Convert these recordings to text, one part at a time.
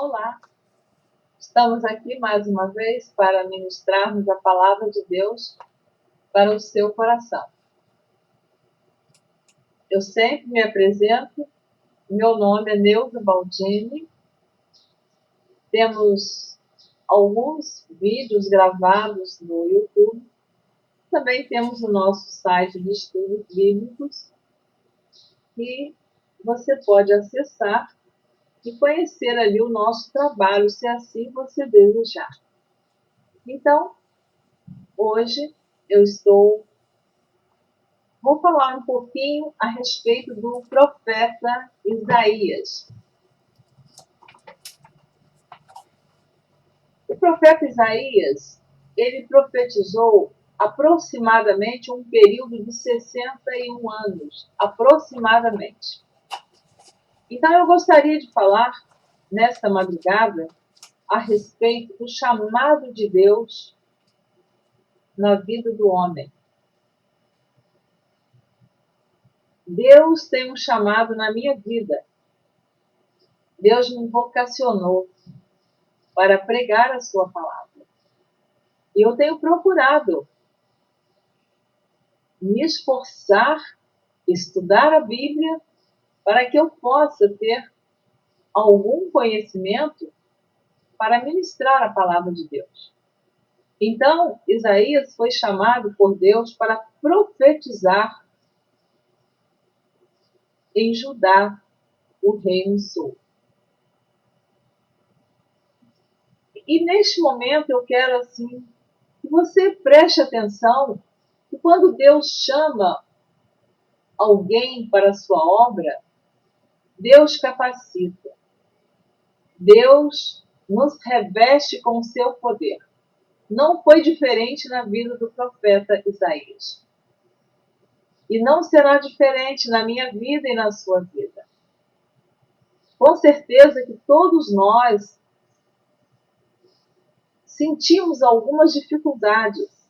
Olá, estamos aqui mais uma vez para ministrarmos a palavra de Deus para o seu coração. Eu sempre me apresento, meu nome é Neuza Baldini, temos alguns vídeos gravados no YouTube, também temos o nosso site de estudos bíblicos que você pode acessar e conhecer ali o nosso trabalho, se assim você desejar. Então, hoje vou falar um pouquinho a respeito do profeta Isaías. O profeta Isaías, ele profetizou aproximadamente um período de 61 anos, aproximadamente. Então, eu gostaria de falar, nesta madrugada, a respeito do chamado de Deus na vida do homem. Deus tem um chamado na minha vida. Deus me vocacionou para pregar a sua palavra. E eu tenho procurado me esforçar, estudar a Bíblia, para que eu possa ter algum conhecimento para ministrar a palavra de Deus. Então, Isaías foi chamado por Deus para profetizar em Judá, o reino sul. E neste momento eu quero assim que você preste atenção que quando Deus chama alguém para a sua obra, Deus capacita. Deus nos reveste com o seu poder. Não foi diferente na vida do profeta Isaías. E não será diferente na minha vida e na sua vida. Com certeza que todos nós sentimos algumas dificuldades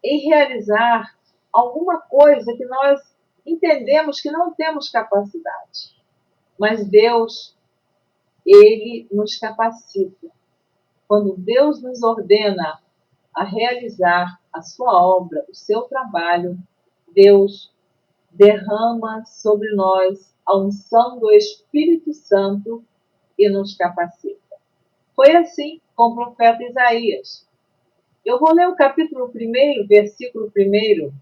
em realizar alguma coisa que nós entendemos que não temos capacidade. Mas Deus, Ele nos capacita. Quando Deus nos ordena a realizar a sua obra, o seu trabalho, Deus derrama sobre nós a unção do Espírito Santo e nos capacita. Foi assim com o profeta Isaías. Eu vou ler o capítulo 1, versículo 1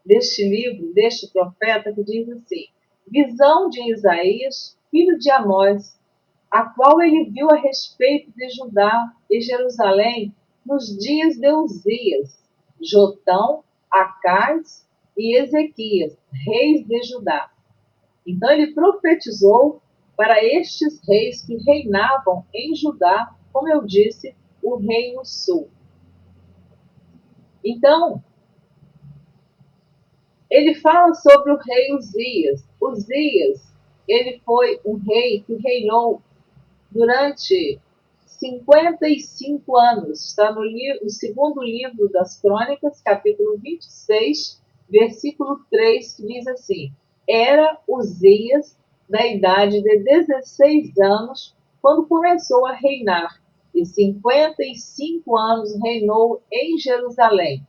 deste livro, deste profeta, que diz assim: visão de Isaías, filho de Amós, a qual ele viu a respeito de Judá e Jerusalém nos dias de Uzias, Jotão, Acás e Ezequias, reis de Judá. Então ele profetizou para estes reis que reinavam em Judá, como eu disse, o reino sul. Então, ele fala sobre o rei Uzias. Uzias, ele foi um rei que reinou durante 55 anos. Está no segundo livro das Crônicas, capítulo 26, versículo 3, que diz assim: era Uzias da idade de 16 anos quando começou a reinar, e 55 anos reinou em Jerusalém.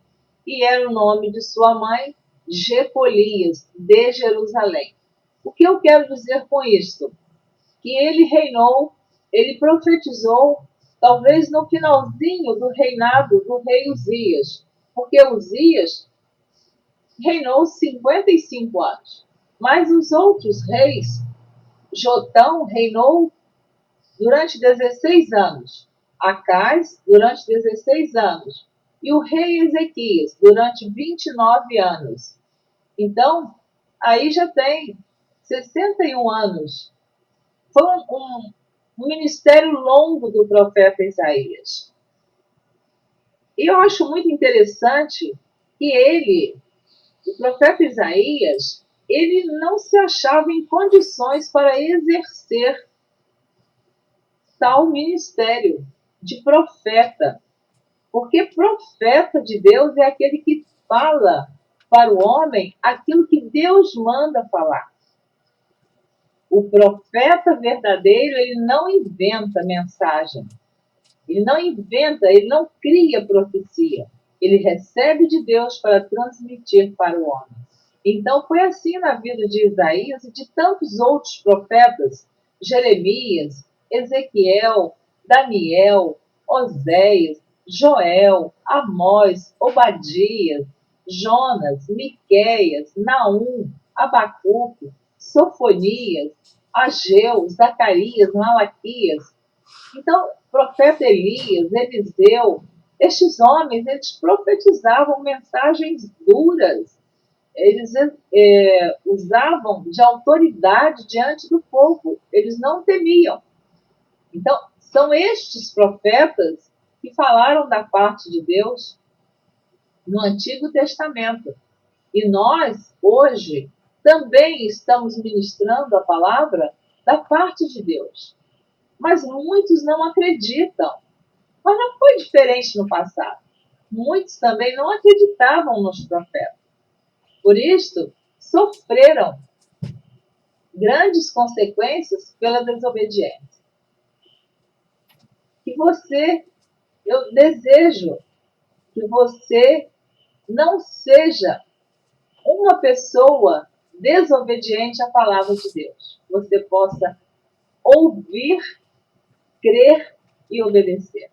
E era o nome de sua mãe, Jecolias, de Jerusalém. O que eu quero dizer com isto? Que ele reinou, ele profetizou, talvez no finalzinho do reinado do rei Uzias, porque Uzias reinou 55 anos. Mas os outros reis, Jotão reinou durante 16 anos, Acás durante 16 anos, e o rei Ezequias durante 29 anos. Então, aí já tem 61 anos. Foi um ministério longo do profeta Isaías. E eu acho muito interessante que o profeta Isaías, ele não se achava em condições para exercer tal ministério de profeta. Porque profeta de Deus é aquele que fala para o homem aquilo que Deus manda falar. O profeta verdadeiro, ele não inventa mensagem. Ele não cria profecia. Ele recebe de Deus para transmitir para o homem. Então foi assim na vida de Isaías e de tantos outros profetas, Jeremias, Ezequiel, Daniel, Oséias, Joel, Amós, Obadias, Jonas, Miqueias, Naum, Abacuque, Sofonias, Ageu, Zacarias, Malaquias. Então, profeta Elias, Eliseu, estes homens, eles profetizavam mensagens duras. Eles usavam de autoridade diante do povo. Eles não temiam. Então, são estes profetas que falaram da parte de Deus no Antigo Testamento. E nós, hoje, também estamos ministrando a palavra da parte de Deus. Mas muitos não acreditam. Mas não foi diferente no passado. Muitos também não acreditavam nos profetas. Por isso, sofreram grandes consequências pela desobediência. Eu desejo que você não seja uma pessoa desobediente à palavra de Deus. Você possa ouvir, crer e obedecer.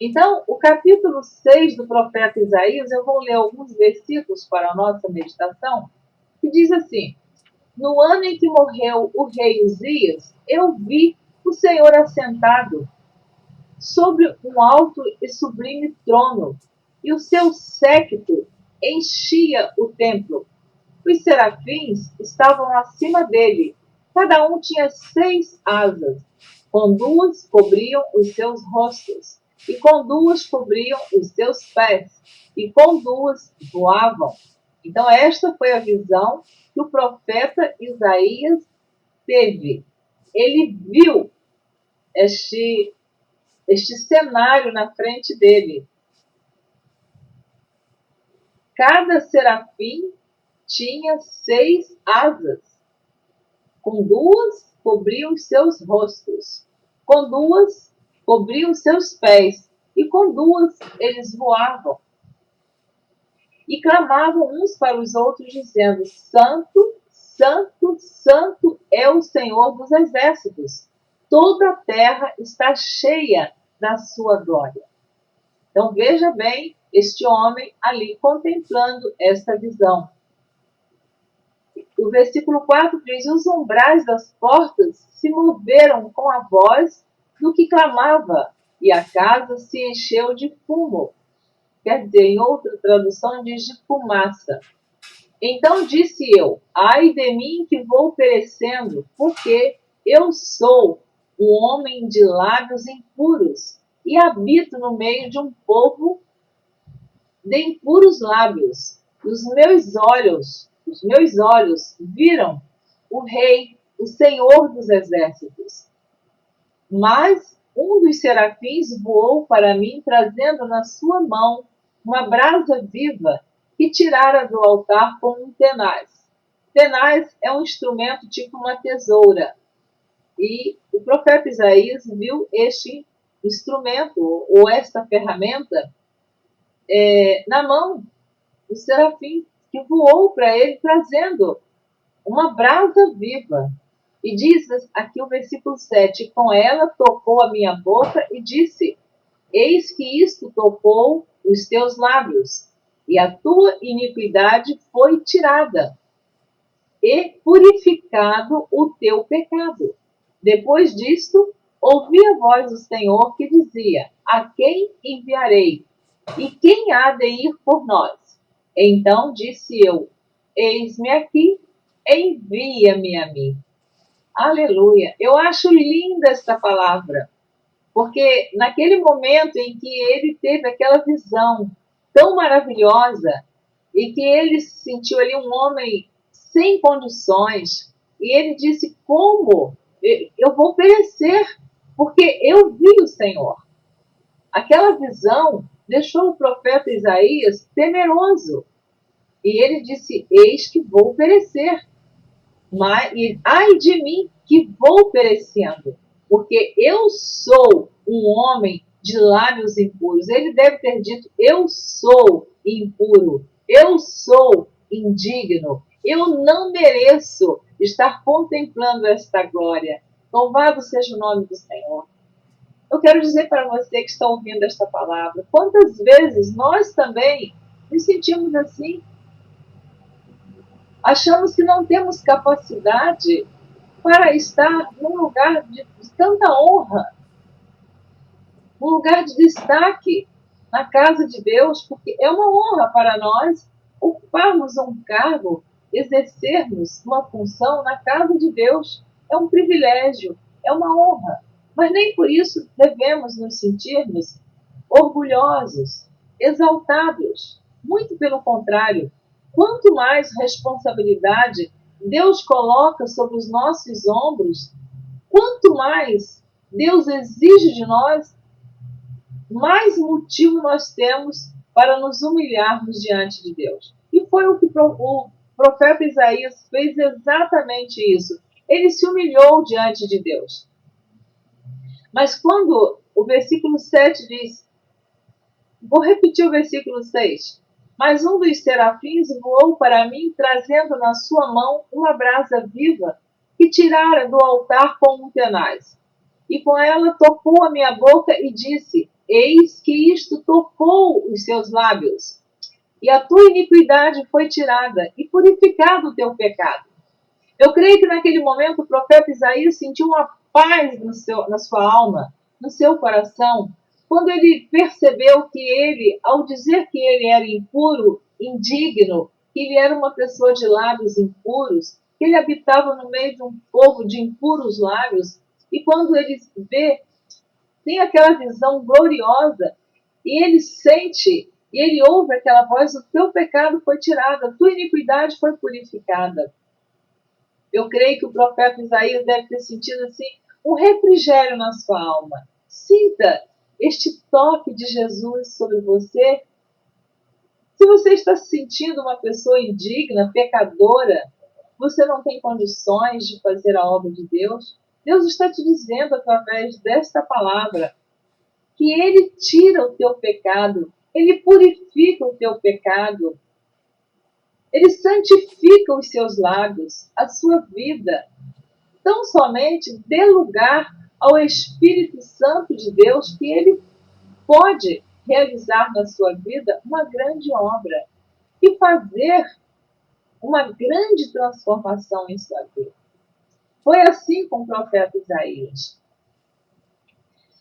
Então, o capítulo 6 do profeta Isaías, eu vou ler alguns versículos para a nossa meditação, que diz assim: no ano em que morreu o rei Uzias, eu vi o Senhor assentado sobre um alto e sublime trono, e o seu séquito enchia o templo. Os serafins estavam acima dele, cada um tinha 6 asas, com 2 cobriam os seus rostos, e com 2 cobriam os seus pés, e com 2 voavam. Então, esta foi a visão que o profeta Isaías teve. Ele viu este cenário na frente dele. Cada serafim tinha 6 asas. Com 2 cobriam os seus rostos, com 2 cobriam os seus pés, e com 2 eles voavam. E clamavam uns para os outros, dizendo: Santo, Santo, Santo é o Senhor dos exércitos. Toda a terra está cheia da sua glória. Então veja bem este homem ali contemplando esta visão. O versículo 4 diz: os umbrais das portas se moveram com a voz do que clamava, e a casa se encheu de fumo. Quer dizer, em outra tradução diz de fumaça. Então disse eu: ai de mim que vou perecendo, porque eu sou um homem de lábios impuros, e habito no meio de um povo de impuros lábios. Os meus olhos viram o Rei, o Senhor dos exércitos. Mas um dos serafins voou para mim, trazendo na sua mão uma brasa viva que tirara do altar com um tenaz. Tenaz é um instrumento tipo uma tesoura. E o profeta Isaías viu este instrumento, ou esta ferramenta, na mão do serafim, que voou para ele, trazendo uma brasa viva. E diz aqui o versículo 7, com ela tocou a minha boca e disse: eis que isto tocou os teus lábios, e a tua iniquidade foi tirada, e purificado o teu pecado. Depois disto, ouvi a voz do Senhor que dizia: a quem enviarei? E quem há de ir por nós? Então disse eu: eis-me aqui, envia-me a mim. Aleluia! Eu acho linda esta palavra, porque naquele momento em que ele teve aquela visão tão maravilhosa e que ele se sentiu ali um homem sem condições, e ele disse: como? Eu vou perecer, porque eu vi o Senhor. Aquela visão deixou o profeta Isaías temeroso. E ele disse: eis que vou perecer. Ai de mim que vou perecendo, porque eu sou um homem de lábios impuros. Ele deve ter dito: eu sou impuro, eu sou indigno, eu não mereço estar contemplando esta glória. Louvado seja o nome do Senhor. Eu quero dizer para você que está ouvindo esta palavra, quantas vezes nós também nos sentimos assim, achamos que não temos capacidade para estar num lugar de tanta honra, um lugar de destaque na casa de Deus, porque é uma honra para nós ocuparmos um cargo, exercermos uma função na casa de Deus. É um privilégio, é uma honra. Mas nem por isso devemos nos sentirmos orgulhosos, exaltados. Muito pelo contrário, quanto mais responsabilidade Deus coloca sobre os nossos ombros, quanto mais Deus exige de nós, mais motivo nós temos para nos humilharmos diante de Deus. E foi o que o profeta Isaías fez exatamente isso. Ele se humilhou diante de Deus. Mas quando o versículo 7 diz, vou repetir o versículo 6. Mas um dos serafins voou para mim, trazendo na sua mão uma brasa viva que tirara do altar com um tenaz. E com ela tocou a minha boca e disse: eis que isto tocou os seus lábios. E a tua iniquidade foi tirada, e purificado o teu pecado. Eu creio que naquele momento o profeta Isaías sentiu uma paz na sua alma, no seu coração, quando ele percebeu que ele, ao dizer que ele era impuro, indigno, que ele era uma pessoa de lábios impuros, que ele habitava no meio de um povo de impuros lábios, e quando ele vê, tem aquela visão gloriosa, e ele sente, e ele ouve aquela voz: o teu pecado foi tirado, a tua iniquidade foi purificada. Eu creio que o profeta Isaías deve ter sentido assim um refrigério na sua alma. Sinta este toque de Jesus sobre você. Se você está se sentindo uma pessoa indigna, pecadora, você não tem condições de fazer a obra de Deus, Deus está te dizendo através desta palavra que Ele tira o teu pecado, Ele purifica o teu pecado, Ele santifica os seus lábios, a sua vida. Tão somente dê lugar ao Espírito Santo de Deus, que Ele pode realizar na sua vida uma grande obra e fazer uma grande transformação em sua vida. Foi assim com o profeta Isaías.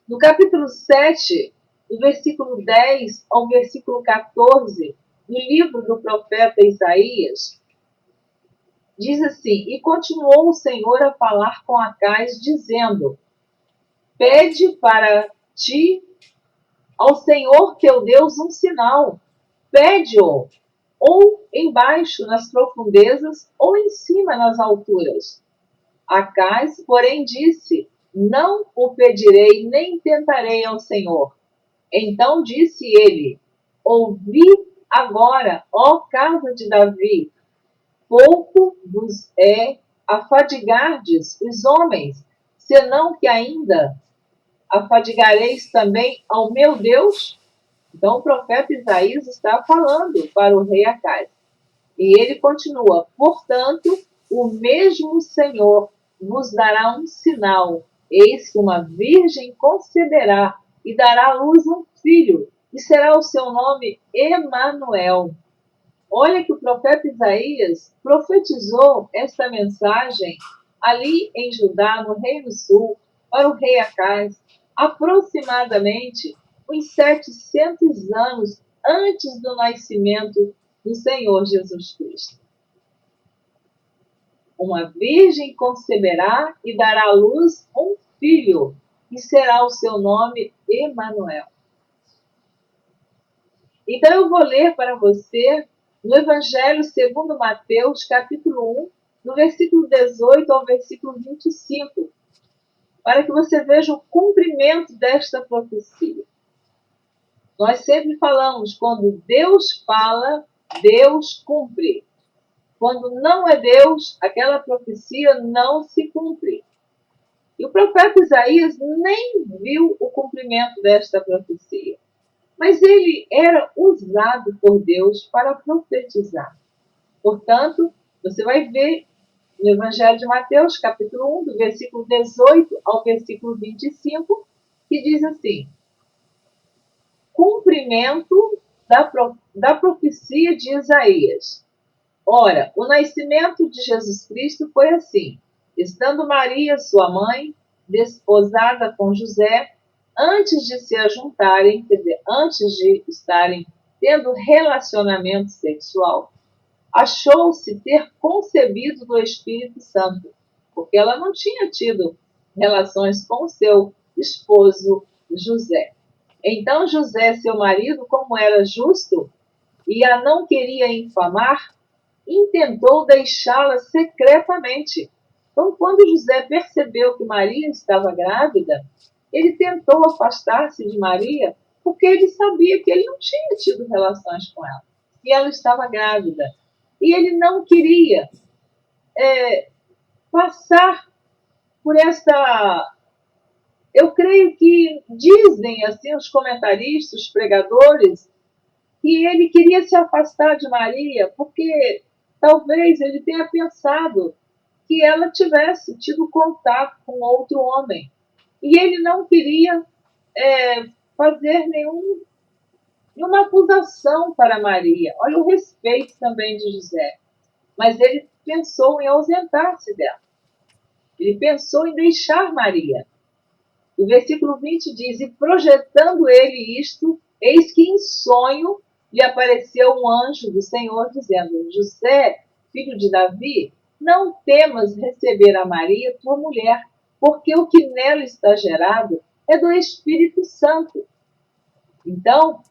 No capítulo 7, do versículo 10 ao versículo 14, no livro do profeta Isaías, diz assim: e continuou o Senhor a falar com Acais, dizendo: pede para ti ao Senhor teu Deus um sinal. Pede-o, ou embaixo nas profundezas, ou em cima nas alturas. Acais, porém, disse: não o pedirei, nem tentarei ao Senhor. Então disse ele: ouvi agora, ó casa de Davi, pouco vos é afadigardes os homens, senão que ainda afadigareis também ao meu Deus? Então o profeta Isaías está falando para o rei Acais. E ele continua: portanto, o mesmo Senhor vos dará um sinal. Eis que uma virgem conceberá e dará à luz um filho, e será o seu nome Emanuel. Olha que o profeta Isaías profetizou esta mensagem ali em Judá, no Reino Sul, para o rei Acais, aproximadamente uns 700 anos antes do nascimento do Senhor Jesus Cristo. Uma virgem conceberá e dará à luz um filho, e será o seu nome Emanuel. Então eu vou ler para você no Evangelho segundo Mateus, capítulo 1, no versículo 18 ao versículo 25, para que você veja o cumprimento desta profecia. Nós sempre falamos, quando Deus fala, Deus cumpre. quando não é Deus, aquela profecia não se cumpre. E o profeta Isaías nem viu o cumprimento desta profecia. Mas ele era usado por Deus para profetizar. Portanto, você vai ver no Evangelho de Mateus, capítulo 1, do versículo 18 ao versículo 25, que diz assim: cumprimento da profecia de Isaías. Ora, o nascimento de Jesus Cristo foi assim: estando Maria, sua mãe, desposada com José, antes de se ajuntarem, quer dizer, antes de estarem tendo relacionamento sexual, achou-se ter concebido do Espírito Santo, porque ela não tinha tido relações com seu esposo José. Então José, seu marido, como era justo e a não queria infamar, intentou deixá-la secretamente. Então, quando José percebeu que Maria estava grávida, ele tentou afastar-se de Maria, porque ele sabia que ele não tinha tido relações com ela, e ela estava grávida. E ele não queria passar por esta... Eu creio que dizem assim os comentaristas, os pregadores, que ele queria se afastar de Maria porque talvez ele tenha pensado que ela tivesse tido contato com outro homem. E ele não queria fazer nenhuma acusação para Maria. Olha o respeito também de José. Mas ele pensou em ausentar-se dela. Ele pensou em deixar Maria. O versículo 20 diz: e projetando ele isto, eis que em sonho lhe apareceu um anjo do Senhor, dizendo: José, filho de Davi, não temas receber a Maria, tua mulher, porque o que nela está gerado é do Espírito Santo. Então,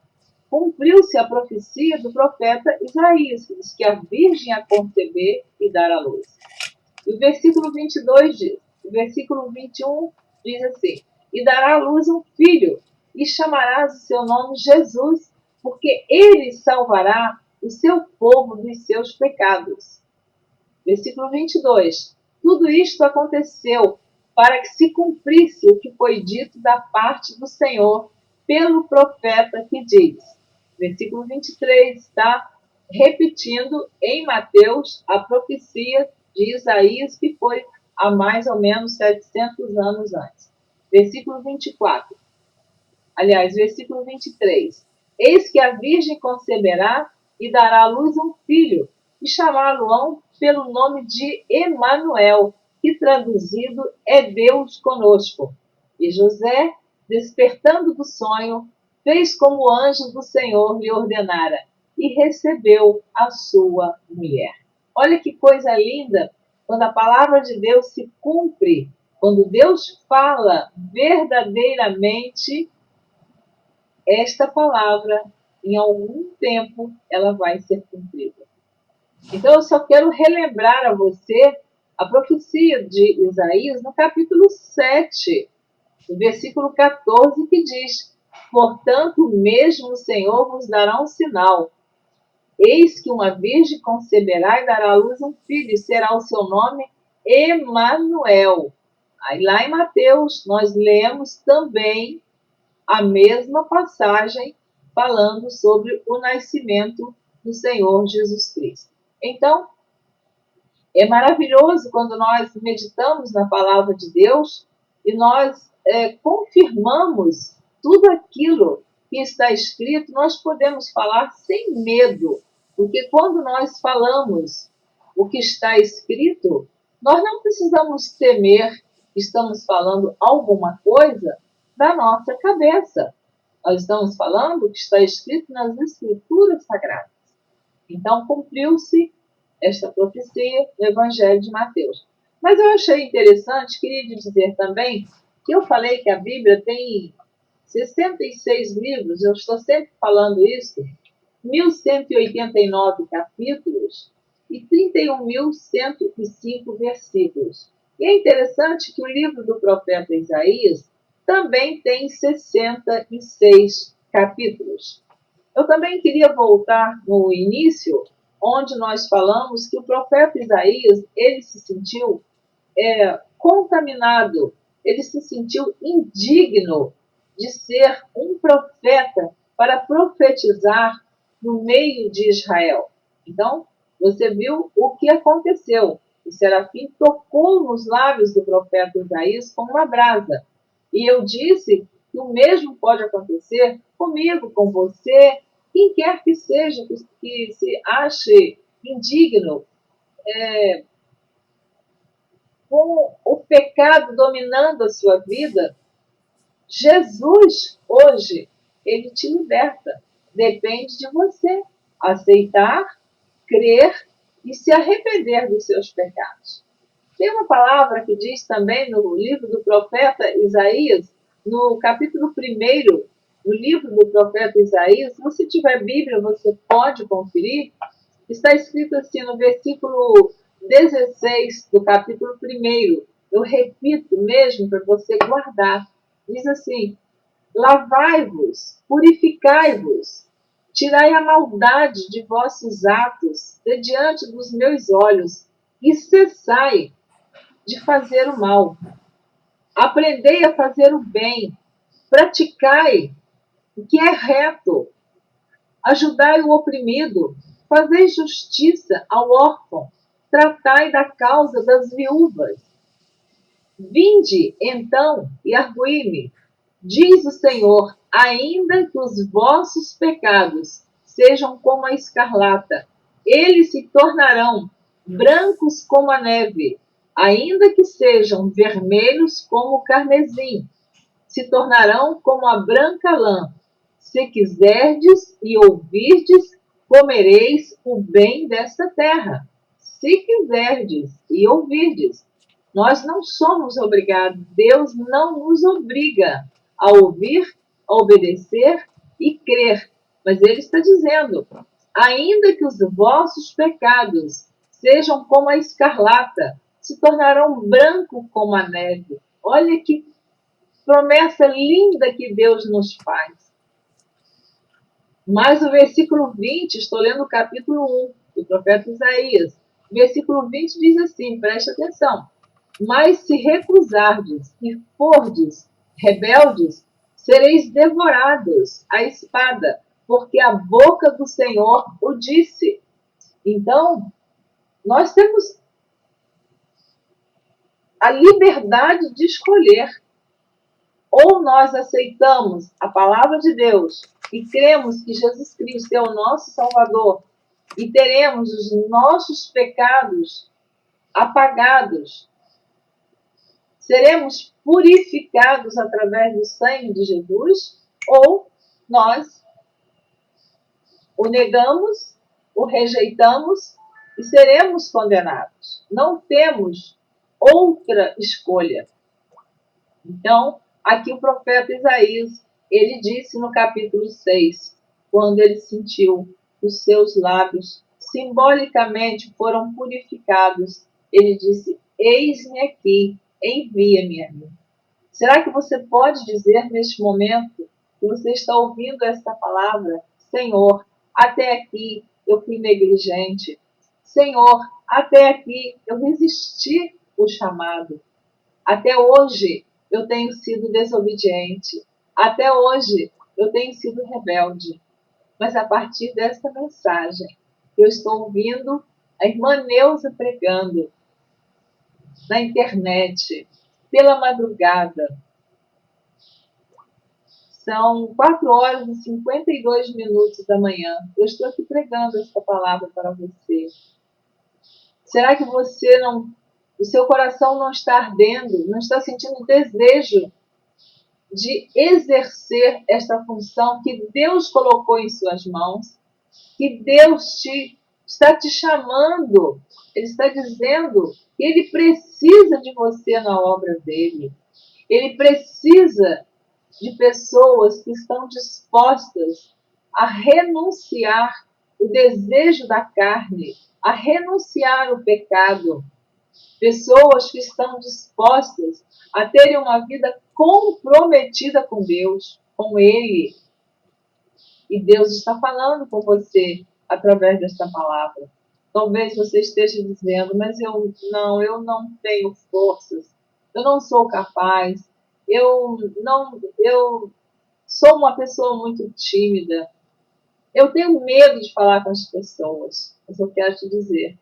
cumpriu-se a profecia do profeta Isaías, que diz que a virgem a conceber e dar à luz. E o versículo 22 diz, o versículo 21 diz assim: e dará à luz um filho, e chamarás o seu nome Jesus, porque ele salvará o seu povo dos seus pecados. Versículo 22. Tudo isto aconteceu para que se cumprisse o que foi dito da parte do Senhor pelo profeta que diz. Versículo 23 está repetindo em Mateus a profecia de Isaías, que foi há mais ou menos 700 anos antes. Versículo 24. Aliás, versículo 23. Eis que a virgem conceberá e dará à luz um filho, e chamá-lo-ão pelo nome de Emanuel, que traduzido é Deus conosco. E José, despertando do sonho, fez como o anjo do Senhor lhe ordenara, e recebeu a sua mulher. Olha que coisa linda, quando a palavra de Deus se cumpre, quando Deus fala verdadeiramente, esta palavra, em algum tempo, ela vai ser cumprida. Então, eu só quero relembrar a você a profecia de Isaías no capítulo 7, no versículo 14, que diz: portanto, mesmo o Senhor vos dará um sinal. Eis que uma virgem conceberá e dará à luz um filho, e será o seu nome Emanuel. Aí lá em Mateus, nós lemos também a mesma passagem falando sobre o nascimento do Senhor Jesus Cristo. Então, é maravilhoso quando nós meditamos na palavra de Deus e nós confirmamos tudo aquilo que está escrito, nós podemos falar sem medo, porque quando nós falamos o que está escrito, nós não precisamos temer que estamos falando alguma coisa da nossa cabeça. Nós estamos falando o que está escrito nas Escrituras Sagradas. Então, cumpriu-se esta profecia no Evangelho de Mateus. Mas eu achei interessante, queria dizer também, que eu falei que a Bíblia tem 66 livros, eu estou sempre falando isso, 1.189 capítulos e 31.105 versículos. E é interessante que o livro do profeta Isaías também tem 66 capítulos. Eu também queria voltar no início onde nós falamos que o profeta Isaías, ele se sentiu contaminado, ele se sentiu indigno de ser um profeta para profetizar no meio de Israel. Então, você viu o que aconteceu. O serafim tocou nos lábios do profeta Isaías com uma brasa. E eu disse que o mesmo pode acontecer comigo, com você, quem quer que seja, que se ache indigno, com o pecado dominando a sua vida. Jesus, hoje, ele te liberta. Depende de você aceitar, crer e se arrepender dos seus pecados. Tem uma palavra que diz também no livro do profeta Isaías, no capítulo 1, no livro do profeta Isaías, se você tiver Bíblia, você pode conferir, está escrito assim no versículo 16 do capítulo 1. Eu repito mesmo para você guardar. Diz assim: lavai-vos, purificai-vos, tirai a maldade de vossos atos de diante dos meus olhos e cessai de fazer o mal. Aprendei a fazer o bem, praticai o que é reto, ajudai o oprimido, fazei justiça ao órfão, tratai da causa das viúvas. Vinde, então, e arguí-me, diz o Senhor, ainda que os vossos pecados sejam como a escarlata, eles se tornarão brancos como a neve, ainda que sejam vermelhos como o carmesim, se tornarão como a branca lã. Se quiserdes e ouvirdes, comereis o bem desta terra. Se quiserdes e ouvirdes. Nós não somos obrigados, Deus não nos obriga a ouvir, a obedecer e crer. Mas Ele está dizendo, ainda que os vossos pecados sejam como a escarlata, se tornarão branco como a neve. Olha que promessa linda que Deus nos faz. Mas o versículo 20, estou lendo o capítulo 1 do profeta Isaías. O versículo 20 diz assim, preste atenção. Mas se recusardes e fordes rebeldes, sereis devorados à espada, porque a boca do Senhor o disse. Então, nós temos a liberdade de escolher. Ou nós aceitamos a palavra de Deus e cremos que Jesus Cristo é o nosso Salvador e teremos os nossos pecados apagados, seremos purificados através do sangue de Jesus, ou nós o negamos, o rejeitamos e seremos condenados. Não temos outra escolha. Então, aqui o profeta Isaías, ele disse no capítulo 6, quando ele sentiu os seus lábios simbolicamente foram purificados, ele disse, eis-me aqui, envia-me a mim. Será que você pode dizer neste momento que você está ouvindo esta palavra? Senhor, até aqui eu fui negligente. Senhor, até aqui eu resisti o chamado. Até hoje eu tenho sido desobediente. Até hoje eu tenho sido rebelde. Mas a partir desta mensagem, eu estou ouvindo a irmã Neuza pregando na internet, pela madrugada. São 4h52 da manhã. Eu estou aqui pregando esta palavra para você. Será que você não, o seu coração não está ardendo, não está sentindo desejo de exercer esta função que Deus colocou em suas mãos, que Deus está te chamando, Ele está dizendo que Ele precisa de você na obra dEle. Ele precisa de pessoas que estão dispostas a renunciar o desejo da carne, a renunciar o pecado. Pessoas que estão dispostas a terem uma vida comprometida com Deus, com Ele. E Deus está falando com você através desta palavra. Talvez você esteja dizendo, mas eu não tenho forças, eu não sou capaz, eu sou uma pessoa muito tímida, eu tenho medo de falar com as pessoas. Mas eu quero te dizer,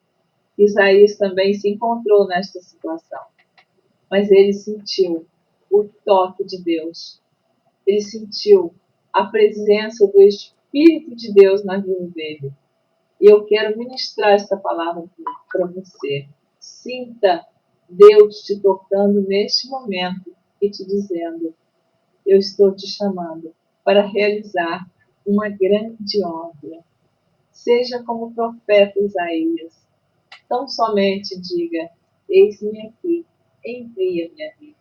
Isaías também se encontrou nesta situação, mas ele sentiu o toque de Deus, ele sentiu a presença do Espírito de Deus na vida dele. E eu quero ministrar essa palavra para você. Sinta Deus te tocando neste momento e te dizendo: eu estou te chamando para realizar uma grande obra. Seja como o profeta Isaías. Tão somente diga: eis-me aqui, envia-me a mim.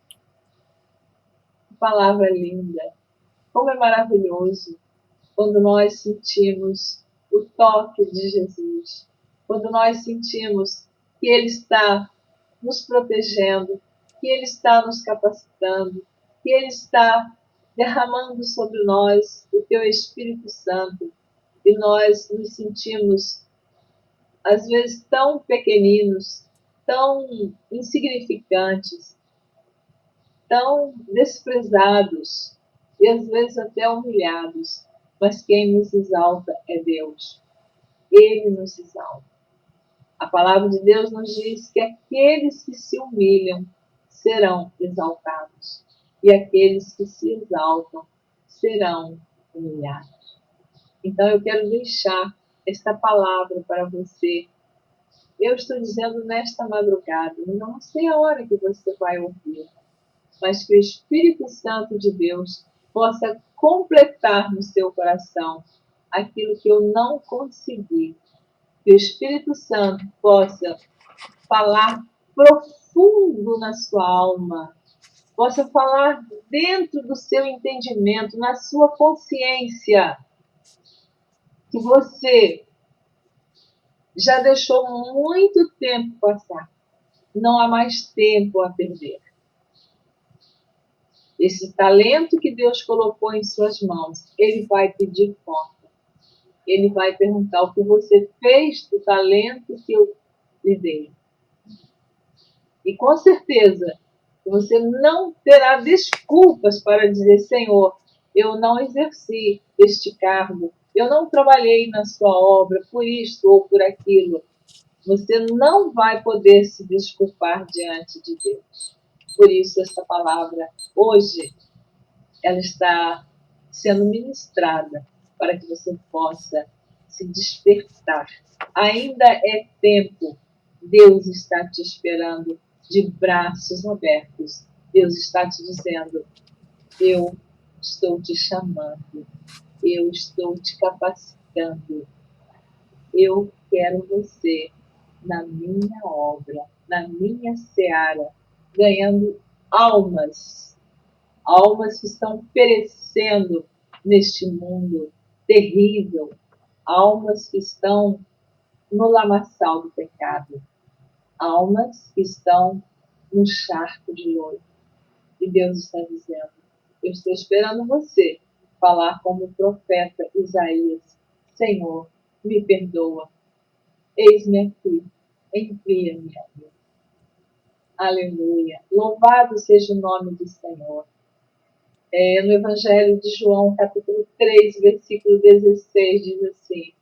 Que palavra linda! Como é maravilhoso quando nós sentimos o toque de Jesus, quando nós sentimos que Ele está nos protegendo, que Ele está nos capacitando, que Ele está derramando sobre nós o Teu Espírito Santo, e nós nos sentimos, às vezes, tão pequeninos, tão insignificantes, tão desprezados e às vezes até humilhados, mas quem nos exalta é Deus. Ele nos exalta. A palavra de Deus nos diz que aqueles que se humilham serão exaltados e aqueles que se exaltam serão humilhados. Então eu quero deixar esta palavra para você. Eu estou dizendo nesta madrugada, eu não sei a hora que você vai ouvir, mas que o Espírito Santo de Deus possa completar no seu coração aquilo que eu não consegui. Que o Espírito Santo possa falar profundo na sua alma, possa falar dentro do seu entendimento, na sua consciência, que você já deixou muito tempo passar. Não há mais tempo a perder. Esse talento que Deus colocou em suas mãos, Ele vai pedir conta. Ele vai perguntar o que você fez do talento que eu lhe dei. E com certeza, você não terá desculpas para dizer: Senhor, eu não exerci este cargo, eu não trabalhei na sua obra por isto ou por aquilo. Você não vai poder se desculpar diante de Deus. Por isso, esta palavra, hoje, ela está sendo ministrada para que você possa se despertar. Ainda é tempo. Deus está te esperando de braços abertos. Deus está te dizendo: eu estou te chamando, eu estou te capacitando, eu quero você na minha obra, na minha seara, ganhando almas, almas que estão perecendo neste mundo terrível, almas que estão no lamaçal do pecado, almas que estão no charco de lodo. E Deus está dizendo: eu estou esperando você falar como o profeta Isaías: Senhor, me perdoa, eis-me aqui, envia-me a mim. Aleluia. Louvado seja o nome do Senhor. No Evangelho de João, capítulo 3, versículo 16, diz assim: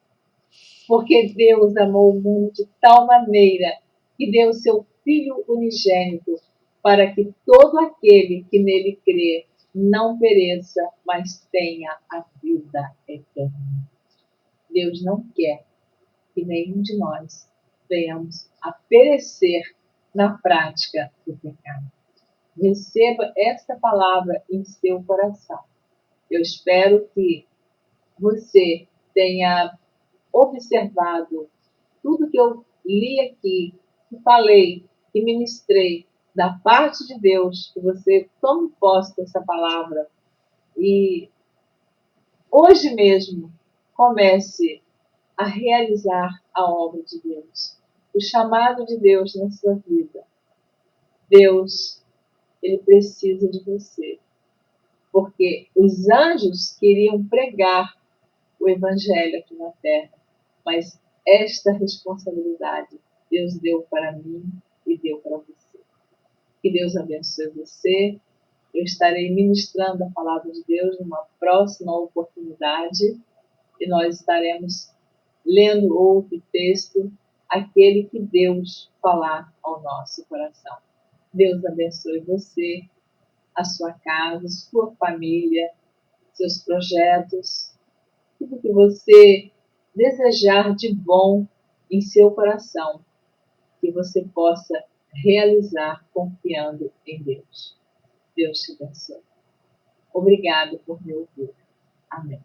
porque Deus amou o mundo de tal maneira que deu o seu Filho unigênito, para que todo aquele que nele crê não pereça, mas tenha a vida eterna. Deus não quer que nenhum de nós venhamos a perecer na prática do pecado. Receba esta palavra em seu coração. Eu espero que você tenha observado tudo que eu li aqui, que falei, que ministrei da parte de Deus, que você tome posse dessa palavra e hoje mesmo comece a realizar a obra de Deus, o chamado de Deus na sua vida. Deus, Ele precisa de você, porque os anjos queriam pregar o Evangelho aqui na terra, mas esta responsabilidade Deus deu para mim e deu para você. Que Deus abençoe você. Eu estarei ministrando a palavra de Deus numa próxima oportunidade e nós estaremos lendo outro texto, aquele que Deus falar ao nosso coração. Deus abençoe você, a sua casa, sua família, seus projetos, tudo que você desejar de bom em seu coração, que você possa realizar confiando em Deus. Deus te abençoe. Obrigado por me ouvir. Amém.